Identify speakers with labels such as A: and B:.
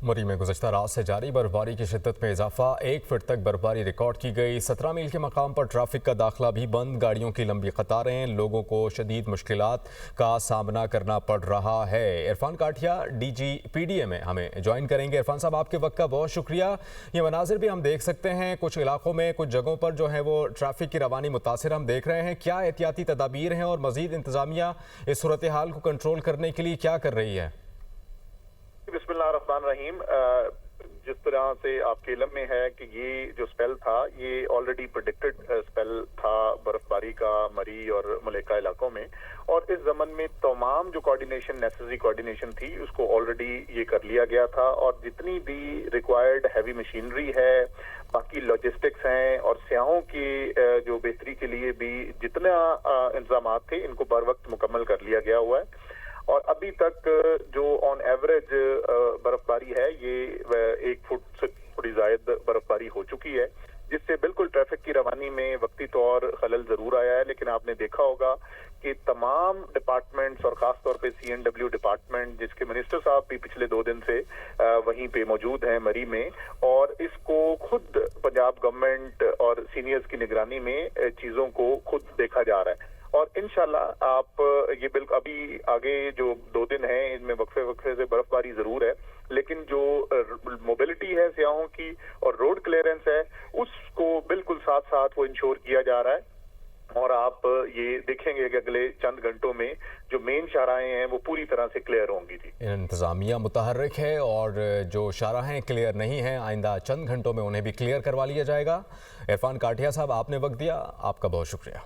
A: मरी में गुज़श्ता रात से जारी बर्फबारी की शिद्दत में इजाफा, 1 फुट तक बर्फबारी रिकॉर्ड की गई। 17 मील के मकाम पर ट्रैफिक का दाखिला भी बंद, गाड़ियों की लंबी कतारें, लोगों को शदीद मुश्किलात का सामना करना पड़ रहा है। इरफान काठिया DG PDA में हमें ज्वाइन करेंगे। इरफान साहब, आपके वक्त का बहुत शुक्रिया। ये मनाजिर भी हम देख सकते हैं, कुछ इलाकों में कुछ जगहों पर जो है वो ट्रैफिक की रवानी मुतासिर हम देख रहे हैं। क्या एहतियाती तदाबीर हैं और मजीद इंतजामिया इस सूरत हाल को कंट्रोल करने के लिए क्या कर रही है?
B: बिस्मिल्लाहिर्रहमानिर्रहीम। जिस तरह से आपके इल्म में है कि ये जो स्पेल था ये ऑलरेडी प्रेडिक्टेड स्पेल था बर्फबारी का मरी और मलेका इलाकों में, और इस जमन में तमाम जो कोऑर्डिनेशन नेसेसरी कोऑर्डिनेशन थी उसको ऑलरेडी ये कर लिया गया था, और जितनी भी रिक्वायर्ड हैवी मशीनरी है, बाकी लॉजिस्टिक्स हैं और सयाहों की जो बेहतरी के लिए भी जितना इंतजाम थे इनको बर वक्त मुकम्मल कर लिया गया हुआ है। और अभी तक जो ऑन एवरेज बर्फबारी है ये 1 फुट से थोड़ी ज्यादा बर्फबारी हो चुकी है, जिससे बिल्कुल ट्रैफिक की रवानी में वक्ती तौर खलल जरूर आया है। लेकिन आपने देखा होगा कि तमाम डिपार्टमेंट्स और खास तौर पे CNW डिपार्टमेंट, जिसके मिनिस्टर साहब भी पिछले 2 दिन से वहीं पे मौजूद हैं मरी में, और इसको खुद पंजाब गवर्नमेंट और सीनियर्स की निगरानी में चीजों को खुद देखा जा रहा है। और इंशाल्लाह आप ये बिल्कुल अभी आगे जो 2 दिन हैं इनमें वक्फे से बर्फबारी जरूर है, लेकिन जो मोबिलिटी है सयाहों की और रोड क्लियरेंस है उसको बिल्कुल साथ साथ वो इंश्योर किया जा रहा है। और आप ये देखेंगे कि अगले चंद घंटों में जो मेन शाहराहें हैं वो पूरी तरह से क्लियर होंगी। जी,
A: इंतजामिया मुतहर्रिक है और जो शाहराहें क्लियर नहीं हैं आइंदा चंद घंटों में उन्हें भी क्लियर करवा लिया जाएगा। इरफान काठिया साहब, आपने वक्त दिया, आपका बहुत शुक्रिया।